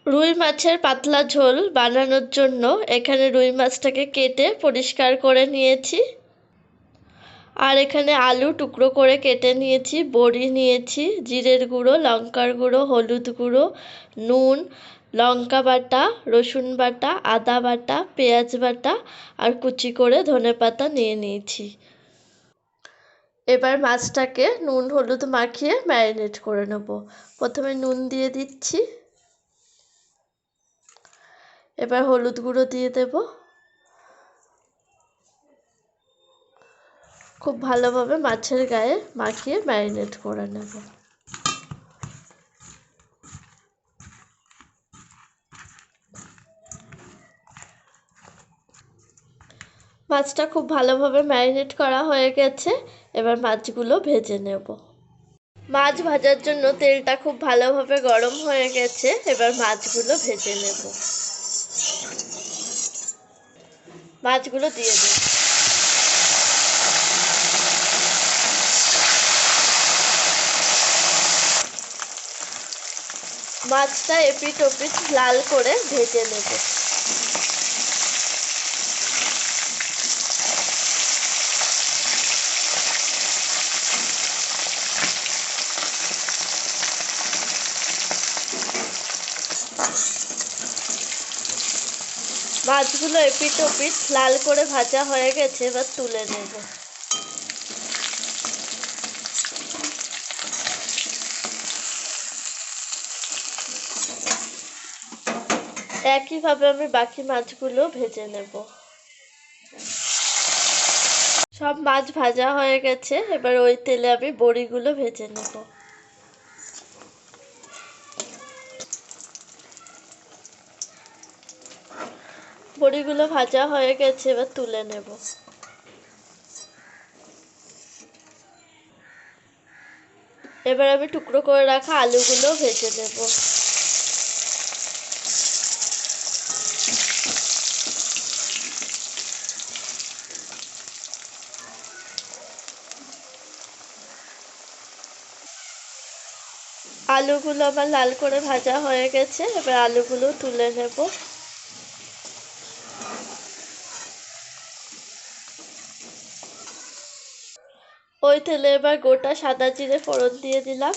রুই মাছের পাতলা ঝোল বানানোর জন্য এখানে রুই মাছটাকে কেটে পরিষ্কার করে নিয়েছি। আর এখানে আলু টুকরো করে কেটে নিয়েছি, বড়ি নিয়েছি, জিরের গুঁড়ো, লঙ্কার গুঁড়ো, হলুদ গুঁড়ো, নুন, লঙ্কা বাটা, রসুন বাটা, আদা বাটা, পেঁয়াজ বাটা আর কুচি করে ধনেপাতা নিয়ে নিয়েছি। এবার মাছটাকে নুন হলুদ মাখিয়ে ম্যারিনেট করে নেব। প্রথমে নুন দিয়ে দিচ্ছি, এবার হলুদ গুঁড়ো দিয়ে দেব। খুব ভালোভাবে মাছের গায়ে মাখিয়ে ম্যারিনেট করে নেব। মাছটা খুব ভালোভাবে ম্যারিনেট করা হয়ে গেছে, এবার মাছগুলো ভেজে নেব। মাছ ভাজার জন্য তেলটা খুব ভালোভাবে গরম হয়ে গেছে, এবার মাছগুলো ভেজে নেব। মাছগুলো দিয়ে দেব। মাছটা এপিট ওপিট লাল করে ভেজে নেব। মাছগুলো এপিট ওপিট লাল করে ভাজা হয়ে গেছে, এবার তুলে নেব। একইভাবে আমি বাকি মাছগুলো ভেজে নেব। সব মাছ ভাজা হয়ে গেছে, এবার ওই তেলে আমি বড়িগুলো ভেজে নেব। বড়িগুলো ভাজা হয়ে গেছে, এবার তুলে নেব। এবার আমি টুকরো করে রাখা আলুগুলো ভেজে নেব। আলুগুলো আমার লাল করে ভাজা হয়ে গেছে, এবার আলুগুলো তুলে নেব। ওই তেলে এবার গোটা সাদা জিরে ফোড়ন দিয়ে দিলাম।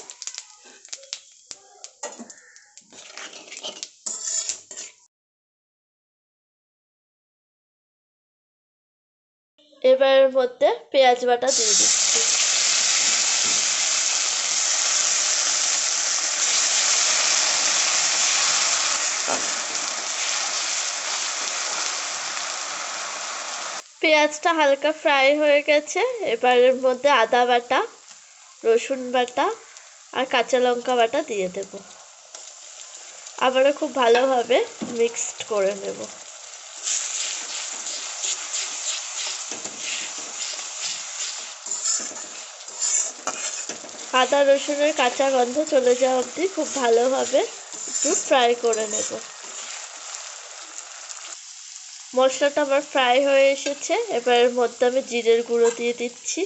এবার এর মধ্যে পেঁয়াজ বাটা দিয়ে দিচ্ছি। পেঁয়াজটা হালকা ফ্রাই হয়ে গেছে, এবার এর মধ্যে আদা বাটা, রসুন বাটা আর কাঁচা লঙ্কা বাটা দিয়ে দেব। আবারও খুব ভালোভাবে মিক্সড করে নেব। আদা রসুনের কাঁচা গন্ধ চলে যাওয়া অবধি খুব ভালোভাবে একটু ফ্রাই করে নেব। মশলাটা আমার ফ্রাই হয়ে এসেছে, এবার এর মধ্যে আমি জিরের গুঁড়ো দিয়ে দিচ্ছি,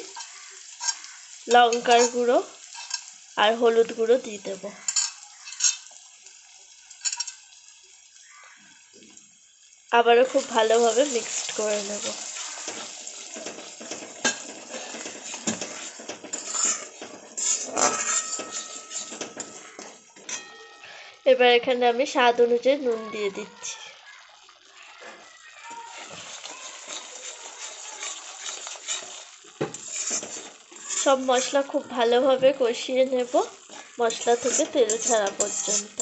লঙ্কার গুঁড়ো আর হলুদ গুঁড়ো দিয়ে দেব। আবারও খুব ভালোভাবে মিক্সড করে নেব। এবার এখানে আমি স্বাদ অনুযায়ী নুন দিয়ে দিচ্ছি। সব মশলা খুব ভালোভাবে কষিয়ে নেব, মশলা থেকে তেল ছাড়া পর্যন্ত।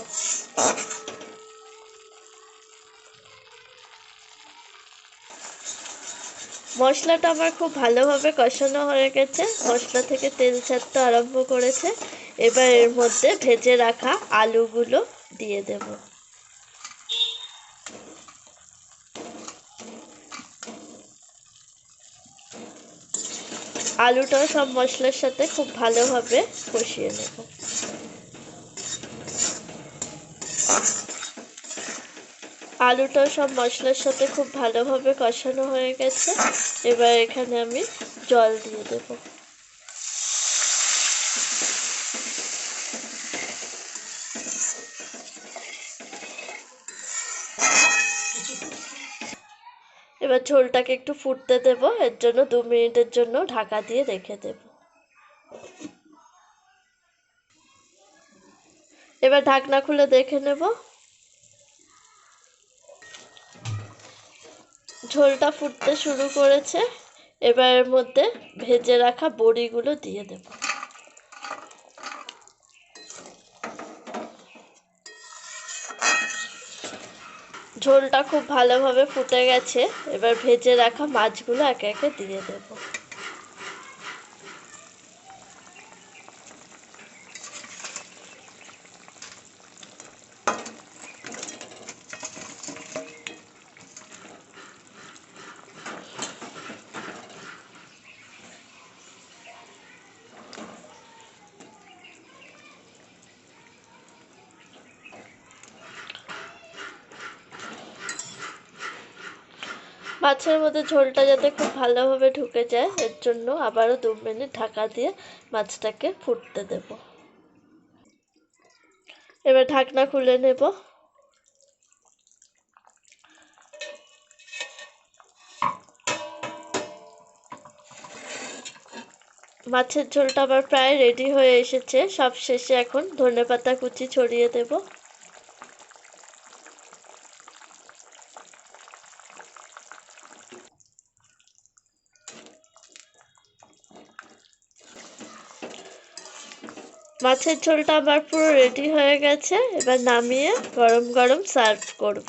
মশলাটা আমার খুব ভালোভাবে কষানো হয়ে গেছে, মশলা থেকে তেল ছাড়তে আরম্ভ করেছে। এবার এর মধ্যে ভেজে রাখা আলুগুলো দিয়ে দেব। আলুটাও সব মশলার সাথে খুব ভালোভাবে কষিয়ে নেব। আলুটাও সব মশলার সাথে খুব ভালোভাবে কষানো হয়ে গেছে, এবার এখানে আমি জল দিয়ে দেব। এবার ঝোলটাকে একটু ফুটতে দেব, এর জন্য 2 মিনিটের জন্য ঢাকা দিয়ে রেখে দেব। এবার ঢাকনা খুলে দেখে নেব। ঝোলটা ফুটতে শুরু করেছে। এবার এর মধ্যে ভেজে রাখা বড়িগুলো দিয়ে দেব। ঝোলটা খুব ভালোভাবে ফুটে গেছে। এবার ভেজে রাখা মাছগুলো একে একে দিয়ে দেব। মাছের মধ্যে ঝোলটা যাতে খুব ভালোভাবে ঢুকে যায়, এর জন্য আবারও 2 মিনিট ঢাকা দিয়ে মাছটাকে ফুটতে দেব। এবার ঢাকনা খুলে নেব। মাছের ঝোলটা আবার প্রায় রেডি হয়ে এসেছে। সব শেষে এখন ধনেপাতা কুচি ছড়িয়ে দেব। মাছের ঝোলটা আবার পুরো রেডি হয়ে গেছে। এবার নামিয়ে গরম গরম সার্ভ করব।